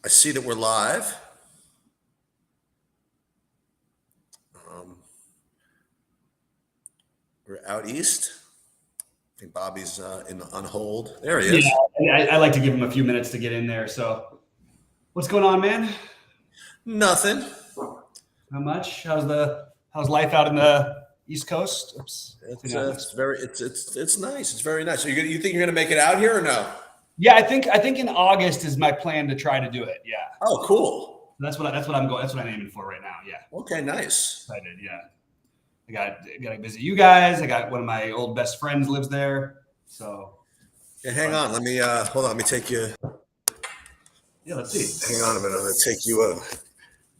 I see that we're live. We're out east. I think Bobby's on hold. There he is. Yeah, I like to give him a few minutes to get in there. So, what's going on, man? Nothing. Not much. How's life out in the East Coast? Oops. It's nice. It's very nice. So you think you're gonna make it out here or no? Yeah, I think in August is my plan to try to do it. Yeah. Oh, cool. That's what I'm going. That's what I'm aiming for right now. Yeah. Okay, nice. Excited. Yeah. I got to visit you guys. I got one of my old best friends lives there. So. Yeah, hang on. Let me hold on. Let me take you. Yeah, let's see. Hang on a minute. I'm gonna take you.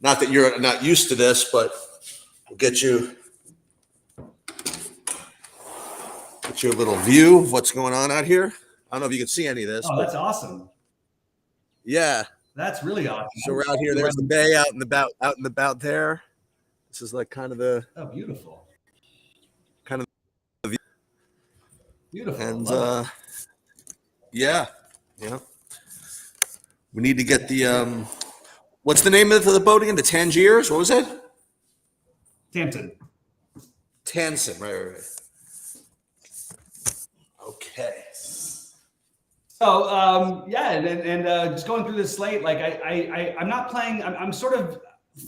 Not that you're not used to this, but we'll get you a little view of what's going on out here. I don't know if you can see any of this. Oh, that's awesome. Yeah. That's really awesome. So we're out here. There's the bay out and about there. This is like kind of the beautiful. Kind of the view. Beautiful. And yeah. We need to get the what's the name of the boat again? The Tangiers? What was it? Tanton, right. Okay. So yeah, and just going through this slate, like I'm not playing. I'm sort of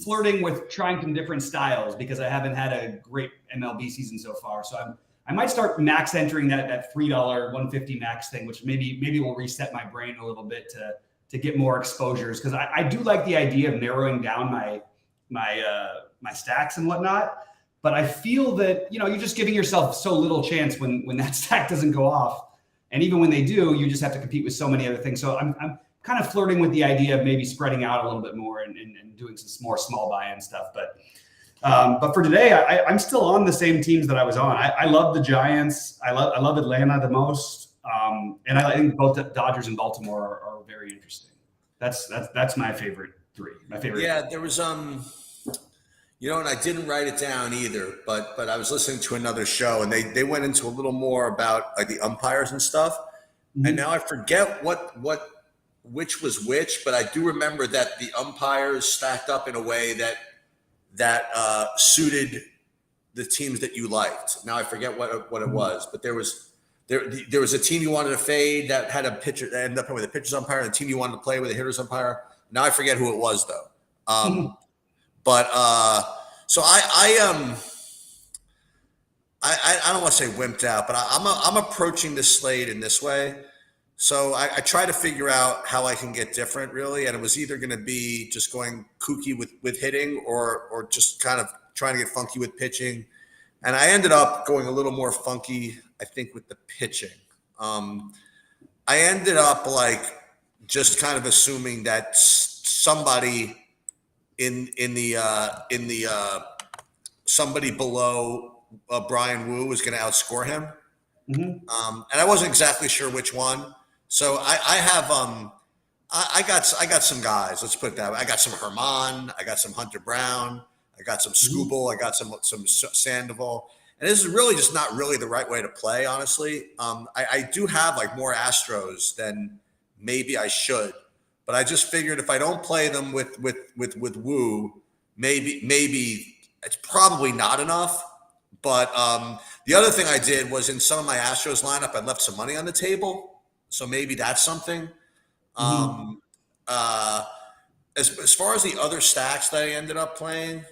flirting with trying some different styles because I haven't had a great MLB season so far. So I might start max entering that $3 150 max thing, which maybe will reset my brain a little bit to get more exposures, because I do like the idea of narrowing down my stacks and whatnot. But I feel that you're just giving yourself so little chance when that stack doesn't go off. And even when they do, you just have to compete with so many other things. So I'm kind of flirting with the idea of maybe spreading out a little bit more and doing some more small buy-in stuff. But for today, I'm still on the same teams that I was on. I love the Giants. I love Atlanta the most. And I think both the Dodgers and Baltimore are very interesting. That's my favorite three. My favorite. Yeah, there was and I didn't write it down either, but I was listening to another show and they went into a little more about like the umpires and stuff. Mm-hmm. And now I forget which was which, but I do remember that the umpires stacked up in a way that suited the teams that you liked. Now I forget what it was, but there was a team you wanted to fade that had a pitcher that ended up with a pitcher's umpire, and a team you wanted to play with a hitter's umpire. Now I forget who it was though. But so I don't want to say wimped out, but I'm approaching this slate in this way. So I try to figure out how I can get different, really, and it was either going to be just going kooky with hitting or just kind of trying to get funky with pitching, and I ended up going a little more funky, I think, with the pitching. I ended up like just kind of assuming that somebody in the somebody below Brian Wu was going to outscore him. Mm-hmm. And I wasn't exactly sure which one. So I got some guys. Let's put it that way. I got some Herman. I got some Hunter Brown. I got some Skubal. I got some Sandoval. And this is really just not really the right way to play, honestly. I do have like more Astros than maybe I should. But I just figured if I don't play them with Wu, maybe it's probably not enough. But the other thing I did was in some of my Astros lineup, I left some money on the table. So maybe that's something. As far as the other stacks that I ended up playing,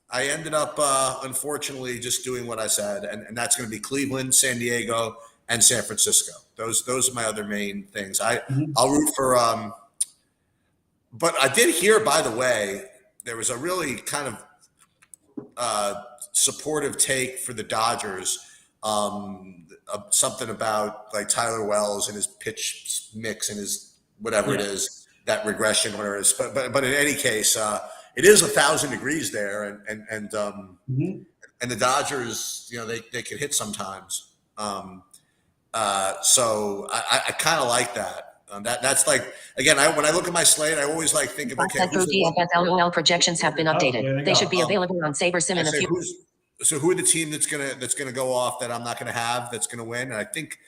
I ended up unfortunately just doing what I said, and that's going to be Cleveland, San Diego, and San Francisco. Those are my other main things. I'll root for. But I did hear, by the way, there was a really kind of supportive take for the Dodgers. Something about like Tyler Wells and his pitch mix and his whatever it is, that regression, whatever it is. But in any case, it is 1,000 degrees there, and the Dodgers, they can hit sometimes. So I kind of like that. That's like, again, when I look at my slate, I always like think of, okay, DFS projections have been updated. They should be available on SaberSim in a few. So who are the team that's gonna go off that I'm not gonna have that's gonna win? And I think,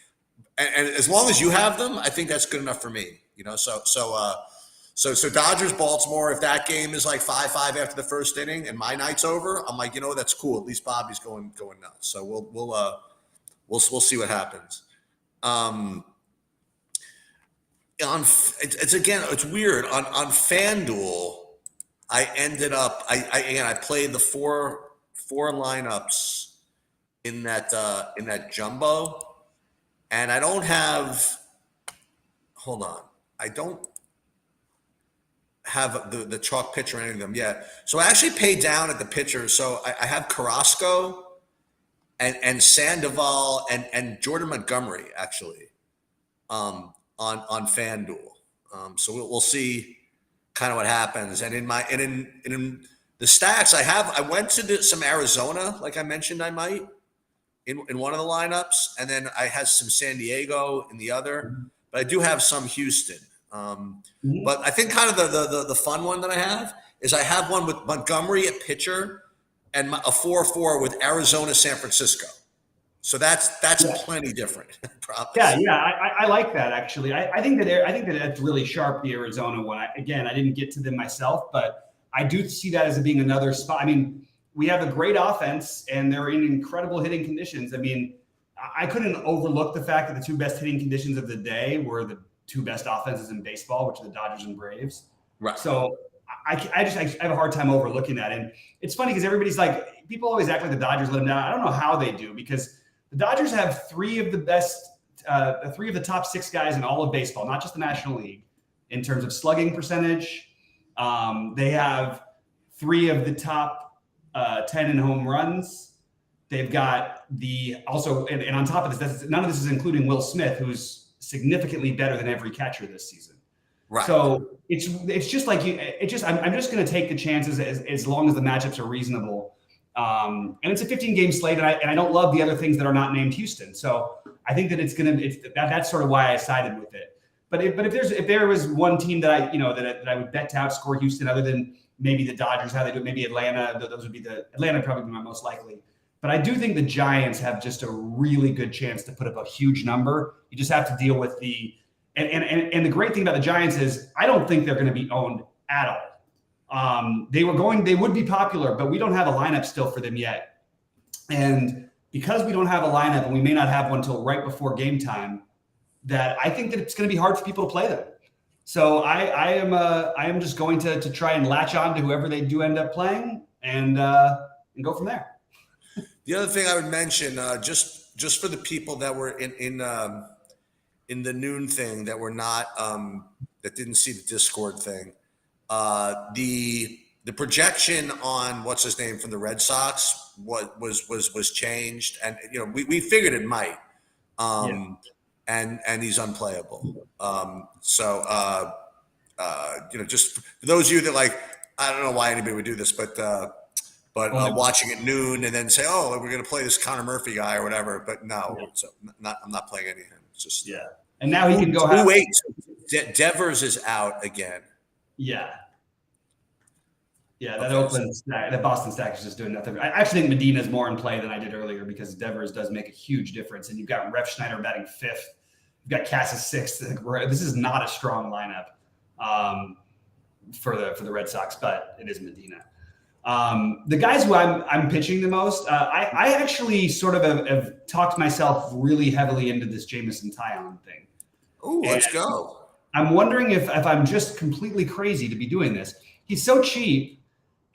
and as long as you have them, I think that's good enough for me. So So Dodgers Baltimore. If that game is like 5-5 after the first inning and my night's over, I'm like, that's cool. At least Bobby's going nuts. So we'll see what happens. It's weird on FanDuel. I ended up I played the four lineups in that jumbo, and I don't have. Hold on, I don't have the chalk pitcher or any of them yet. So I actually paid down at the pitcher. So I have Carrasco and Sandoval and Jordan Montgomery actually on FanDuel. So we'll see kind of what happens. And in the stacks I went to some Arizona, like I mentioned I might in one of the lineups, and then I had some San Diego in the other, but I do have some Houston. But I think kind of the fun one that I have is I have one with Montgomery at pitcher and a 4-4 with Arizona, San Francisco. So that's plenty different. I like that actually. I think that that's really sharp, the Arizona one. I didn't get to them myself, but I do see that as being another spot. I mean, we have a great offense and they're in incredible hitting conditions. I mean, I couldn't overlook the fact that the two best hitting conditions of the day were the two best offenses in baseball, which are the Dodgers and Braves. Right. So I have a hard time overlooking that. And it's funny because everybody's like, people always act like the Dodgers let them down. I don't know how they do, because the Dodgers have three of the top 6 guys in all of baseball, not just the National League, in terms of slugging percentage. They have 3 of the top 10 in home runs. They've got and on top of this, none of this is including Will Smith, who's significantly better than every catcher this season. Right. So it's just like I'm just going to take the chances as long as the matchups are reasonable. And it's a 15-game slate, and I don't love the other things that are not named Houston. So I think that that's sort of why I sided with it. But if there was one team that I would bet to outscore Houston, other than maybe the Dodgers, how they do it, maybe Atlanta, those would be Atlanta would probably be my most likely. But I do think the Giants have just a really good chance to put up a huge number. You just have to deal with and the great thing about the Giants is I don't think they're going to be owned at all. They would be popular, but we don't have a lineup still for them yet. And because we don't have a lineup, and we may not have one until right before game time, that I think that it's going to be hard for people to play them. So I am just going to try and latch on to whoever they do end up playing and go from there. The other thing I would mention, just for the people that were in the noon thing that were not that didn't see the Discord thing, the projection on what's his name from the Red Sox was changed, and we figured it might, and he's unplayable. Just for those of you that I don't know why anybody would do this, but watching at noon and then say, oh, we're going to play this Connor Murphy guy or whatever. But no, I'm not playing any of him. It's just And now he can go. Wait, Devers is out again. Yeah. That Oakland stack, the Boston stack is just doing nothing. I actually think Medina is more in play than I did earlier, because Devers does make a huge difference. And you've got Ref Schneider batting 5th. You've got Cassis 6th. This is not a strong lineup for the Red Sox, but it is Medina. The guys who I'm pitching the most, I actually sort of have talked myself really heavily into this Jameson Taillon thing. Oh, let's go. I'm wondering if I'm just completely crazy to be doing this. He's so cheap.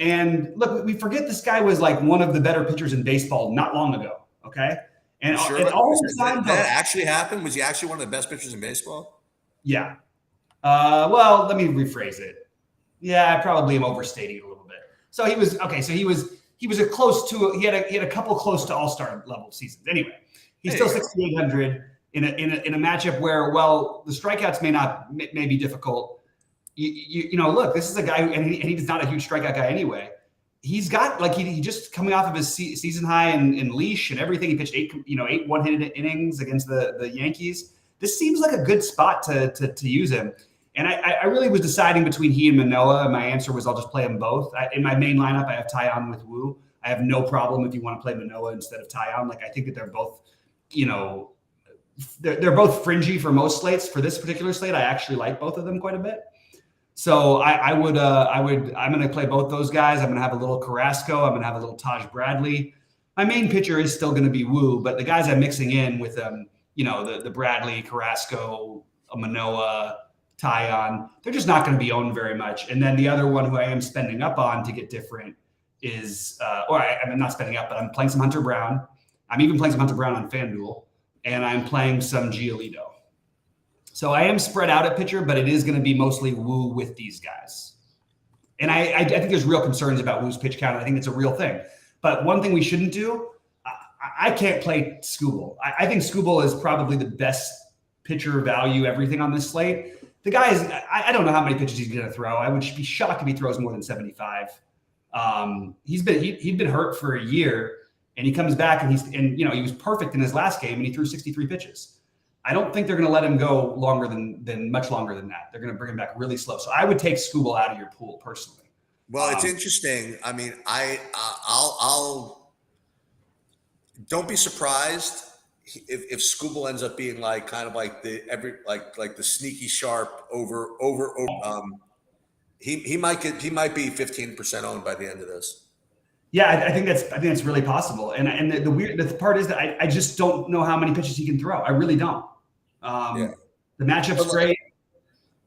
And look, we forget this guy was like one of the better pitchers in baseball not long ago. Okay. And all the time that actually happened. Was he actually one of the best pitchers in baseball? Yeah. Well, let me rephrase it. Yeah, I probably am overstating it a little bit. So he was okay. So he was he had a couple close to all-star level seasons. Anyway, he's still 6,800 in a matchup where, well, the strikeouts may be difficult. Look, this is a guy, and he's not a huge strikeout guy anyway. He's got he just coming off of his season high in leash and everything. He pitched 8 one-hit innings against the Yankees. This seems like a good spot to use him. And I really was deciding between he and Manoah. My answer was I'll just play them both. In my main lineup, I have Taillon with Wu. I have no problem if you want to play Manoah instead of Taillon. I think that they're both, they're both fringy for most slates. For this particular slate, I actually like both of them quite a bit. So I'm going to play both those guys. I'm going to have a little Carrasco. I'm going to have a little Taj Bradley. My main pitcher is still going to be Wu, but the guys I'm mixing in with the Bradley, Carrasco, Manoah, Tyon, they're just not going to be owned very much. And then the other one who I am spending up on to get different is, I'm not spending up, but I'm playing some Hunter Brown. I'm even playing some Hunter Brown on FanDuel, and I'm playing some Giolito. So I am spread out at pitcher, but it is going to be mostly Wu with these guys. And I think there's real concerns about Wu's pitch count. I think it's a real thing. But one thing we shouldn't do, I can't play Skubal. I think Skubal is probably the best pitcher value, everything on this slate. The guy is, I don't know how many pitches he's going to throw. I would be shocked if he throws more than 75. He'd been hurt for a year, and he comes back and he was perfect in his last game and he threw 63 pitches. I don't think they're going to let him go much longer than that. They're going to bring him back really slow. So I would take Skubal out of your pool personally. Well, it's interesting. I mean, I'll don't be surprised if Skubal ends up being like kind of like the sneaky sharp over. He might be 15% owned by the end of this. Yeah, I think that's really possible. And the part is that I just don't know how many pitches he can throw. I really don't. The matchup's great.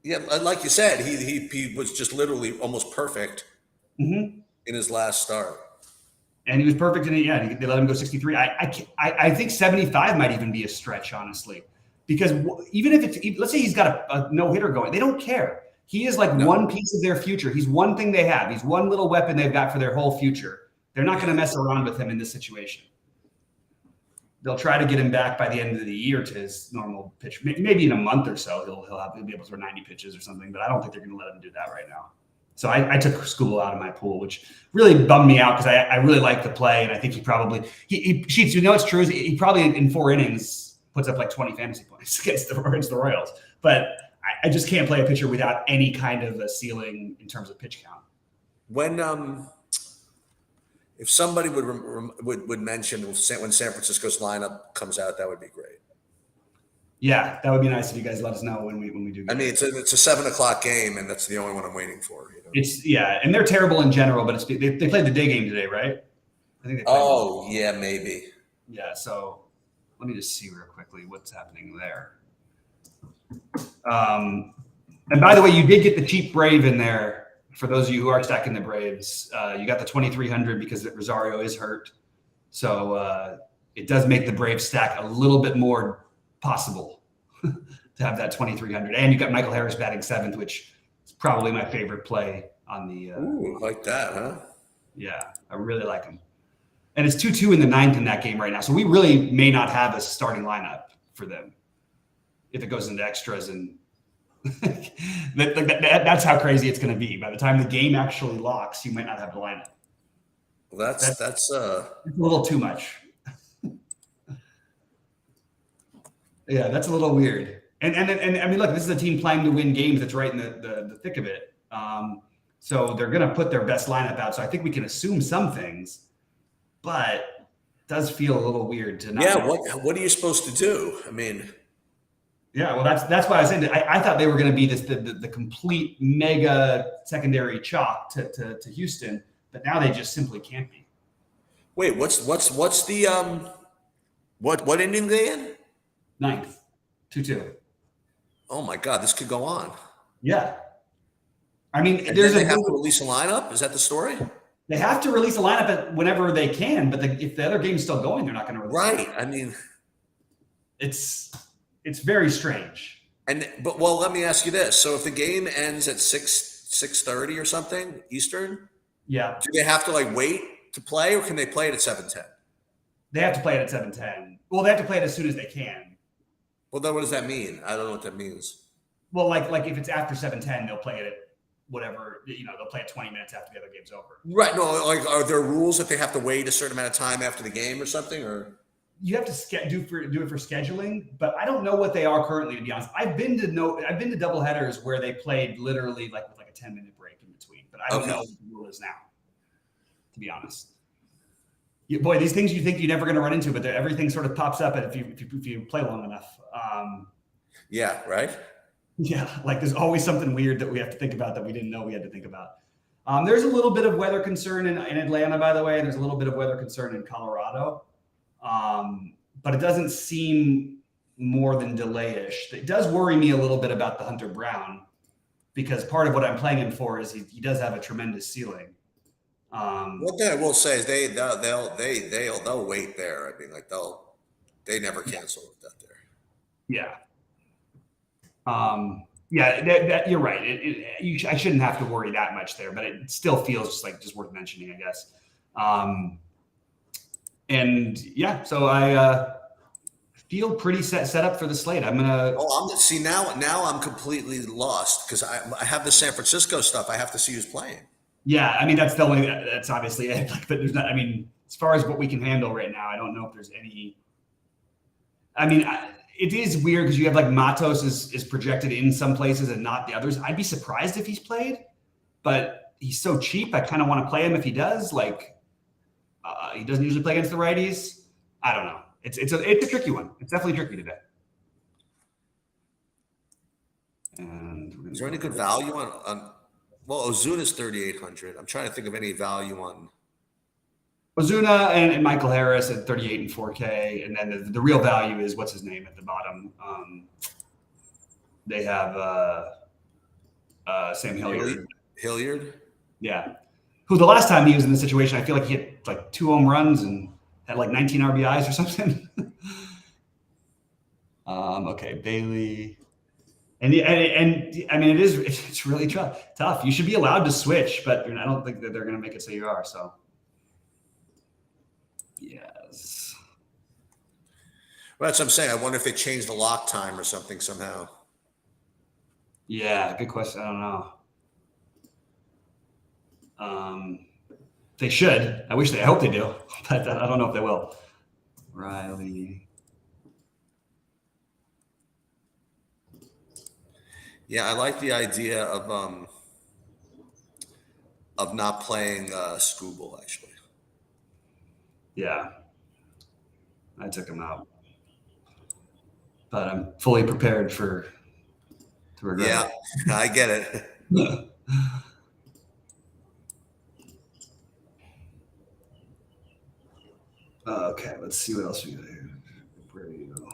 Yeah, like you said, he was just literally almost perfect in his last start. And he was perfect in it. Yeah, they let him go 63. I think 75 might even be a stretch, honestly, because even if let's say he's got a no-hitter going, they don't care. He is like one piece of their future. He's one thing they have. He's one little weapon they've got for their whole future. They're not going to mess around with him in this situation. They'll try to get him back by the end of the year to his normal pitch. Maybe in a month or so, he'll be able to throw 90 pitches or something, but I don't think they're going to let him do that right now. So I took Skubal out of my pool, which really bummed me out because I really like the play, and I think he Sheets, it's true. He probably in 4 innings puts up like 20 fantasy points against the Royals. But I just can't play a pitcher without any kind of a ceiling in terms of pitch count. When if somebody would mention when San Francisco's lineup comes out, that would be great. Yeah, that would be nice if you guys let us know when we do. I mean, it's a 7:00 game, and that's the only one I'm waiting for. And they're terrible in general, but they played the day game today, right? I think they played yeah, maybe. Yeah, so let me just see real quickly what's happening there. And by the way, you did get the cheap Brave in there. For those of you who are stacking the Braves, you got the 2,300 because Rosario is hurt. So it does make the Braves stack a little bit more possible to have that 2,300. And you got Michael Harris batting 7th, which is probably my favorite play on the. Ooh, like that, huh? Yeah, I really like him. And it's 2-2 in the 9th in that game right now. So we really may not have a starting lineup for them if it goes into extras and. That's how crazy it's going to be. By the time the game actually locks, you might not have the lineup. Well, that's a little too much. Yeah, that's a little weird. And I mean, look, this is a team playing to win games. That's right in the thick of it. So they're going to put their best lineup out. So I think we can assume some things, but it does feel a little weird to not. Yeah. What are you supposed to do? I mean. Yeah, well, that's why I was saying that I thought they were going to be the complete mega secondary chalk to Houston, but now they just simply can't be. Wait, what's the what inning they in? 9th, 2-2. Oh my God, this could go on. Yeah, I mean, they have to release a lineup. Is that the story? They have to release a lineup whenever they can, but if the other game's still going, they're not going to release. Right. I mean, It's very strange. But let me ask you this. So if the game ends at 6:30 or something Eastern, yeah, do they have to wait to play, or can they play it at 7:10? They have to play it at 7:10. Well, they have to play it as soon as they can. Well, then what does that mean? I don't know what that means. Well, like if it's after 7:10, they'll play it at whatever, they'll play it 20 minutes after the other game's over. Right. No, are there rules that they have to wait a certain amount of time after the game or something, or? You have to do it for scheduling, but I don't know what they are currently, to be honest. I've been to doubleheaders where they played literally with a 10-minute break in between, but I don't know what the rule is now, to be honest. Boy, these things you think you're never going to run into, but everything sort of pops up if you play long enough. Yeah, right. Yeah, like there's always something weird that we have to think about that we didn't know we had to think about. There's a little bit of weather concern in Atlanta, by the way. There's a little bit of weather concern in Colorado, but it doesn't seem more than delay-ish. It does worry me a little bit about the Hunter Brown because part of what I'm playing him for is he does have a tremendous ceiling. What I will say is they'll wait there. I mean, like they never cancel that there. Yeah. Yeah, you're right. I shouldn't have to worry that much there, but it still feels just worth mentioning, I guess. And yeah, so I feel pretty set up for the slate. I'm gonna. Oh, now I'm completely lost because I have the San Francisco stuff. I have to see who's playing. Yeah, I mean that's obviously it. But there's not. I mean, as far as what we can handle right now, I don't know if there's any. I mean, it is weird because you have like Matos is projected in some places and not the others. I'd be surprised if he's played, but he's so cheap. I kind of want to play him if he does. Like, he doesn't usually play against the righties. I don't know. It's a tricky one. It's definitely tricky today. And is there any good value on? Well, Ozuna's 3,800. I'm trying to think of any value on Ozuna and Michael Harris at 38 and 4K, and then the real value is what's his name at the bottom. They have Sam Hilliard. Hilliard, yeah. Who the last time he was in this situation, I feel like he hit like 2 home runs and had like 19 RBIs or something. Okay, Bailey. And I mean, it's really tough. You should be allowed to switch, but I don't think that they're going to make it so you are. So, yes. Well, that's what I'm saying. I wonder if they changed the lock time or something somehow. Yeah, good question. I don't know. They should. I hope they do, but I don't know if they will. Riley. Yeah, I like the idea of not playing Scooble actually. Yeah, I took him out, but I'm fully prepared to regret. Yeah, I get it. Okay, let's see what else we got here. Where do you go?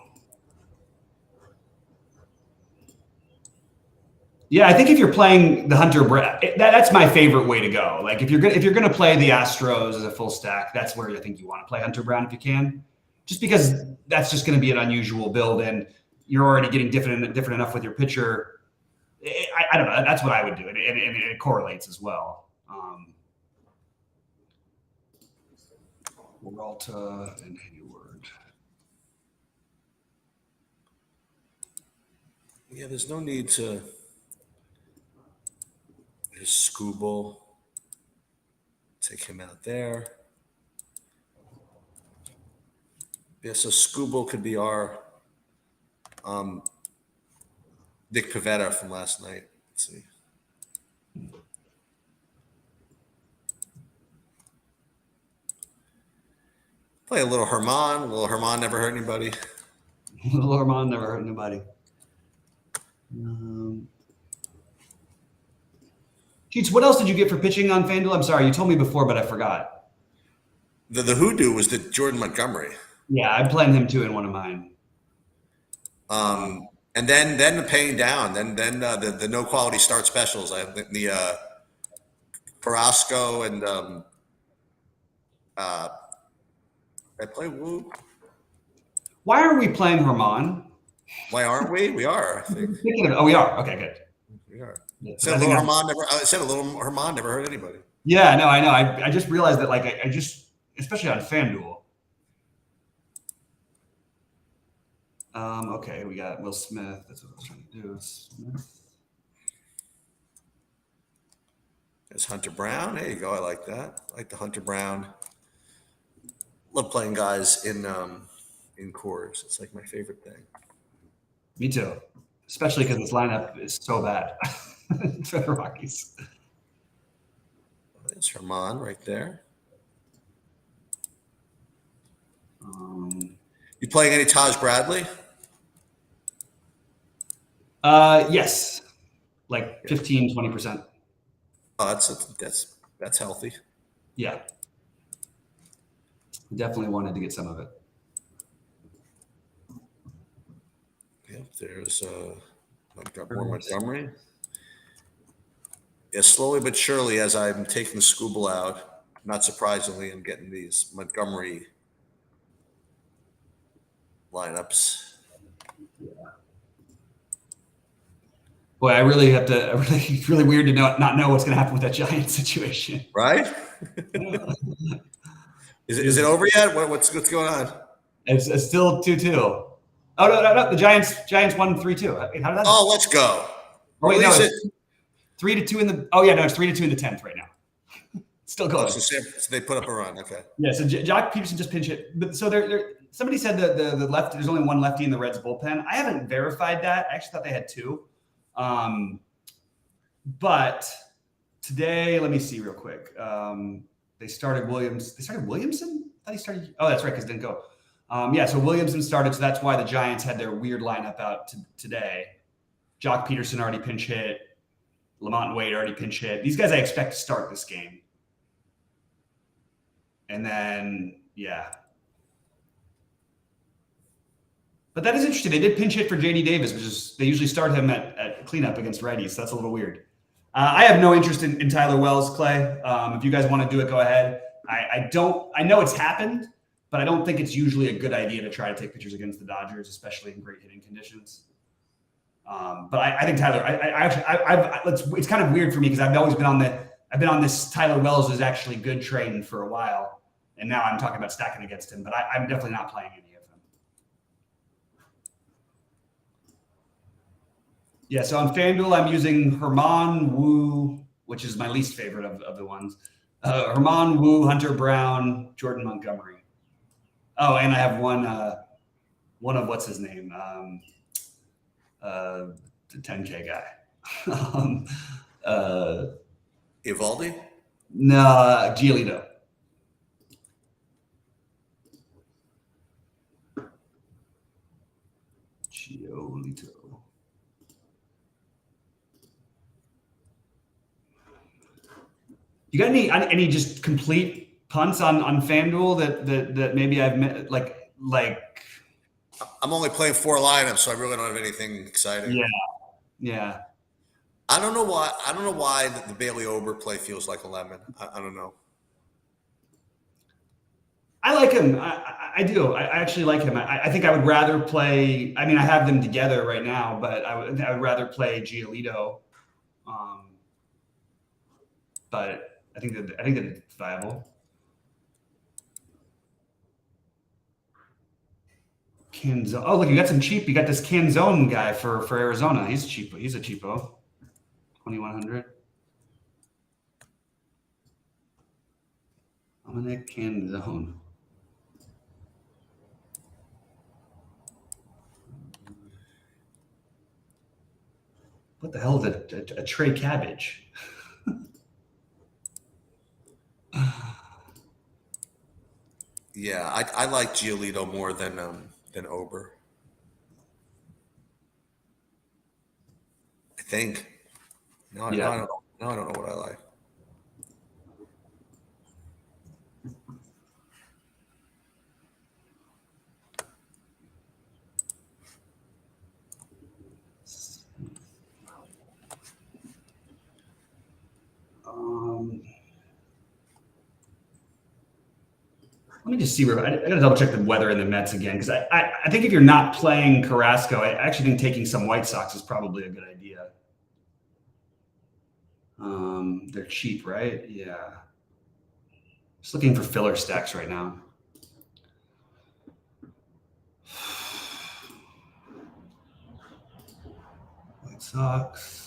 Yeah, I think if you're playing the Hunter Brown, that's my favorite way to go. Like if you're gonna play the Astros as a full stack, that's where I think you want to play Hunter Brown if you can, just because that's just going to be an unusual build, and you're already getting different enough with your pitcher. I don't know. That's what I would do, and it correlates as well. Peralta and Hayward. Yeah, there's no need to. There's Scooble. Take him out there. Yeah, so Scooble could be our Nick Pivetta from last night. Let's see. Play a little Herman. Little Herman never hurt anybody. Little Herman never hurt anybody. Cheats, what else did you get for pitching on FanDuel? I'm sorry, you told me before, but I forgot. The hoodoo was the Jordan Montgomery. Yeah, I'm playing him too in one of mine. And then the paying down. Then the no quality start specials. I have the Carrasco and I play Woo. Why are we playing Herman? Why aren't we? We are. I think. Oh, we are. Okay, good. We are. Yeah, Said a little Herman never hurt anybody. Yeah, no, I know. I just realized that, like, I just, especially on FanDuel. Okay, we got Will Smith. That's what I was trying to do. Smith. There's Hunter Brown. There you go. I like that. I like the Hunter Brown. Love playing guys in cores. It's like my favorite thing. Me too. Especially because this lineup is so bad for the Rockies. There's Herman right there. You playing any Taj Bradley? Yes, like 15, 20%. Oh, that's healthy. Yeah, definitely wanted to get some of it. Yep, there's more Montgomery. Yeah, slowly but surely, as I'm taking Scooble out, not surprisingly, I'm getting these Montgomery lineups. Boy, I really have to. It's really weird to not know what's going to happen with that Giants situation. Right? Is it over yet? What's going on? It's still 2-2. Oh no! The Giants won 3-2. How did that? Oh, let's go. Oh wait, no, Release it. 3-2 in the. Oh yeah, no, it's 3-2 in the 10th right now. Still going. Oh, so they put up a run. Okay. Yeah. So Jock Peterson just pinch hit. But so somebody said that the left. There's only one lefty in the Reds bullpen. I haven't verified that. I actually thought they had two. But today, let me see real quick. They started Williams. They started Williamson. I thought he started. Oh, that's right, because it didn't go. Yeah, so Williamson started, so that's why the Giants had their weird lineup out today. Jock Peterson already pinch hit. Lamont Wade already pinch hit. These guys I expect to start this game. And then, yeah. But that is interesting. They did pinch hit for JD Davis, which is they usually start him at cleanup against righties. So that's a little weird. I have no interest in Tyler Wells, Clay. If you guys want to do it, go ahead. I know it's happened, but I don't think it's usually a good idea to try to take pitchers against the Dodgers, especially in great hitting conditions. But I think Tyler. It's kind of weird for me because I've always been on this Tyler Wells is actually good train for a while, and now I'm talking about stacking against him. But I'm definitely not playing any of them. Yeah, so on FanDuel, I'm using Herman Wu, which is my least favorite of the ones. Herman Wu, Hunter Brown, Jordan Montgomery. Oh, and I have one of what's his name, the 10K guy. Evaldi? No, Giolito. You got any just complete punts on FanDuel that maybe I've met, like I'm only playing 4 lineups, so I really don't have anything exciting. Yeah. I don't know why the Bailey Ober play feels like a lemon. I don't know. I like him. I do. I actually like him. I think I would rather play. I mean, I have them together right now, but I would rather play Giolito. But I think that it's viable. Canzone. Oh, look, you got some cheap. You got this Canzone guy for Arizona. He's cheap. He's a cheapo. 2,100. Dominic Canzone. What the hell is a Trey Cabbage? Yeah, I like Giolito more than Ober. I think. No, I don't know. No, I don't know what I like. Let me just see where I gotta double check the weather in the Mets again, because I think if you're not playing Carrasco, I actually think taking some White Sox is probably a good idea. They're cheap, right? Yeah. Just looking for filler stacks right now. White Sox.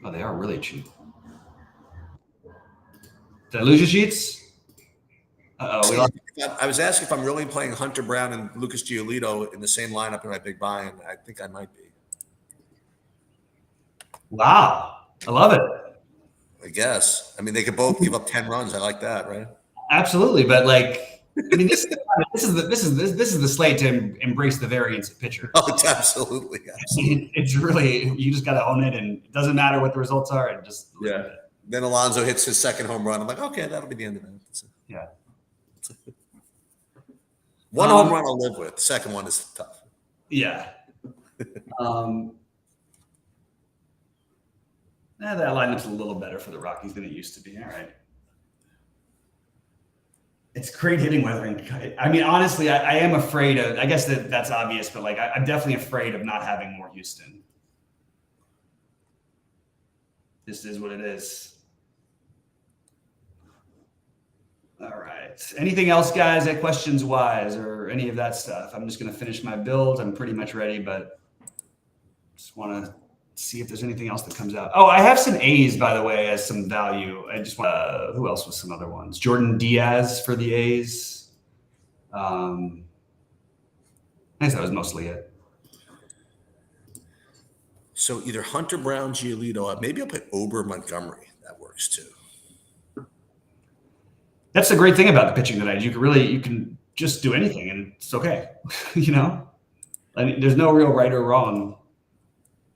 Oh, they are really cheap. Did I lose your sheets? Uh-oh. I was asking if I'm really playing Hunter Brown and Lucas Giolito in the same lineup in my big buy, and I think I might be. Wow. I love it. I guess. I mean, they could both give up 10 runs. I like that, right? Absolutely, but like, I mean, this is the slate to embrace the variance of pitcher. Oh, it's absolutely. It's really, you just got to own it, and it doesn't matter what the results are, and just Then Alonso hits his second home run. I'm like, okay, that'll be the end of it. Yeah. One home run I'll live with. The second one is tough. Yeah. That lineup's a little better for the Rockies than it used to be. All right. It's great hitting weather. I mean, honestly, I am afraid of, I guess that's obvious, but like, I'm definitely afraid of not having more Houston. This is what it is. All right. Anything else, guys, that questions wise or any of that stuff? I'm just going to finish my build. I'm pretty much ready, but just want to see if there's anything else that comes out. Oh, I have some A's, by the way, as some value. I just want who else was some other ones? Jordan Diaz for the A's. I guess that was mostly it. So either Hunter Brown, Giolito, maybe I'll put Ober Montgomery. That works too. That's the great thing about the pitching tonight. You can just do anything and it's okay. You know, I mean, there's no real right or wrong.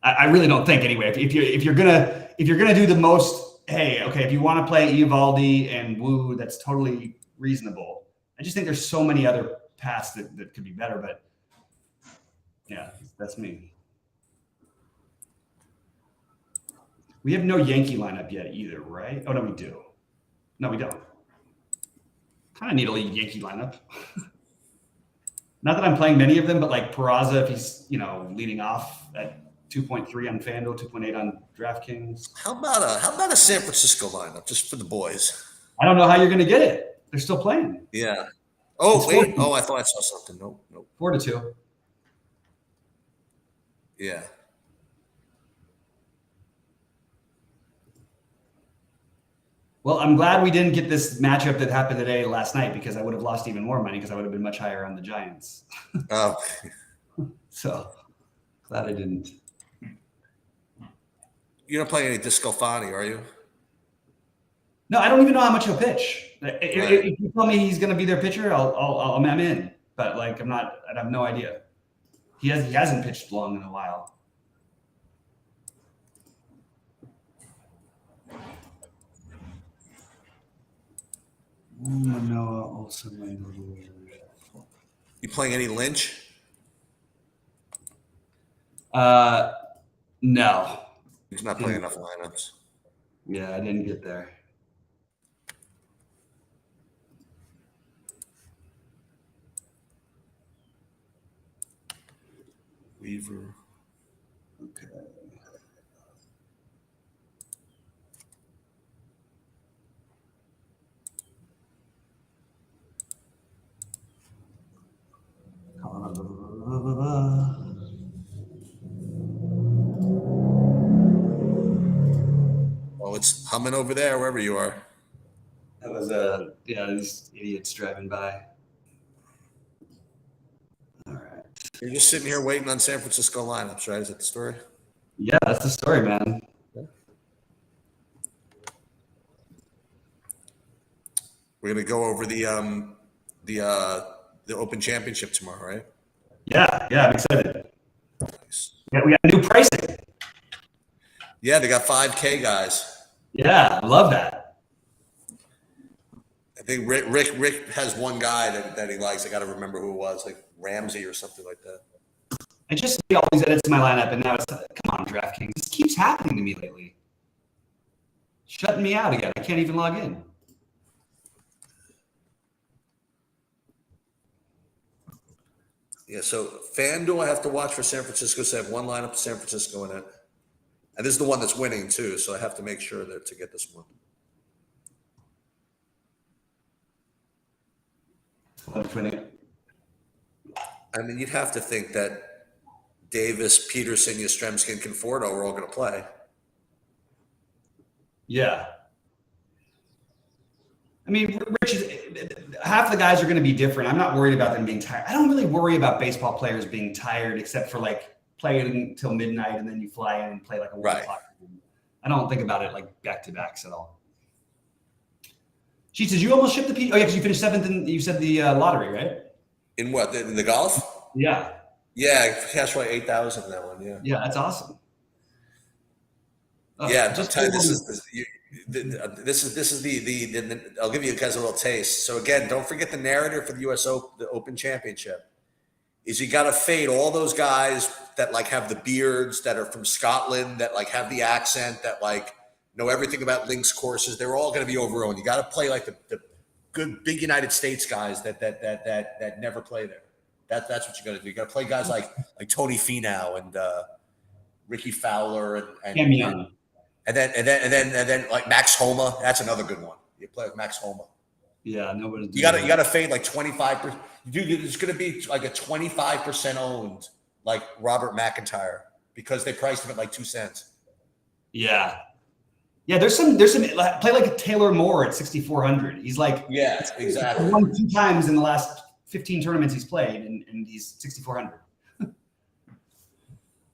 I really don't think anyway. If you're gonna do the most, hey, okay, if you want to play Eovaldi and Wu, that's totally reasonable. I just think there's so many other paths that could be better. But yeah, that's me. We have no Yankee lineup yet either, right? Oh no, we do. No, we don't. Kind of need a Yankee lineup. Not that I'm playing many of them, but like Peraza, if he's leading off at 2.3 on FanDuel, 2.8 on DraftKings. How about a San Francisco lineup just for the boys? I don't know how you're going to get it. They're still playing. Yeah. Oh, It's wait. 4-2. Oh, I thought I saw something. Nope. 4-2. Yeah. Well, I'm glad we didn't get this matchup that happened today last night because I would have lost even more money because I would have been much higher on the Giants. Oh. So glad I didn't. You're not playing any Discofani, are you? No, I don't even know how much he'll pitch. If you tell me he's going to be their pitcher, I'm in. But like, I have no idea. He hasn't pitched long in a while. Manoa also. You playing any Lynch? No. He's not playing enough lineups. Yeah, I didn't get there. Weaver. Okay. Oh, it's humming over there, wherever you are. That was these idiots driving by. All right. You're just sitting here waiting on San Francisco lineups, right? Is that the story? Yeah, that's the story, man. We're gonna go over the Open Championship tomorrow, right? Yeah, I'm excited. Nice. Yeah, we got new pricing. Yeah, they got 5K guys. Yeah, I love that. I think Rick has one guy that he likes. I got to remember who it was, like Ramsey or something like that. I just made all these edits to my lineup, and now it's come on, DraftKings. This keeps happening to me lately. Shutting me out again. I can't even log in. Yeah, so FanDuel I have to watch for San Francisco. So I have one lineup of San Francisco in it. And this is the one that's winning too, so I have to make sure that to get this one. What's winning? I mean, you'd have to think that Davis, Peterson, Yastrzemski, and Conforto are all going to play. Yeah. I mean, Rich, half the guys are going to be different. I'm not worried about them being tired. I don't really worry about baseball players being tired, except for like playing until midnight and then you fly in and play like a 1 o'clock. I don't think about it like back-to-backs at all. Sheets, did you almost ship the P? Oh yeah, because you finished 7th and you said the lottery, right? In what? In the golf? Yeah. Yeah, I cashed like 8,000 in that one. Yeah. Yeah, that's awesome. Yeah, just tell you, this is the I'll give you guys a little taste. So again, don't forget the narrative for the U.S. Open Championship is you got to fade all those guys that like have the beards, that are from Scotland, that like have the accent, that like know everything about links courses. They're all going to be overowned. You got to play like the good big United States guys that never play there. That's what you got to do. You got to play guys like Tony Finau and Ricky Fowler and then like Max Homa. That's another good one. You play with Max Homa. Yeah, nobody. You got to fade like 25%. Dude, it's going to be like a 25% owned like Robert McIntyre because they priced him at like 2 cents. Yeah. Yeah, there's some play like a Taylor Moore at 6,400. He's like exactly. Won 2 times in the last 15 tournaments he's played, and he's 6,400.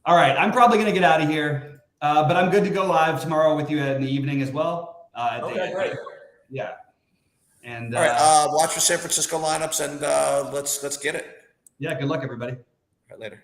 All right, I'm probably going to get out of here, but I'm good to go live tomorrow with you in the evening as well. Okay, great. Yeah. And all right, watch for San Francisco lineups, and let's get it. Yeah, good luck, everybody. All right, later.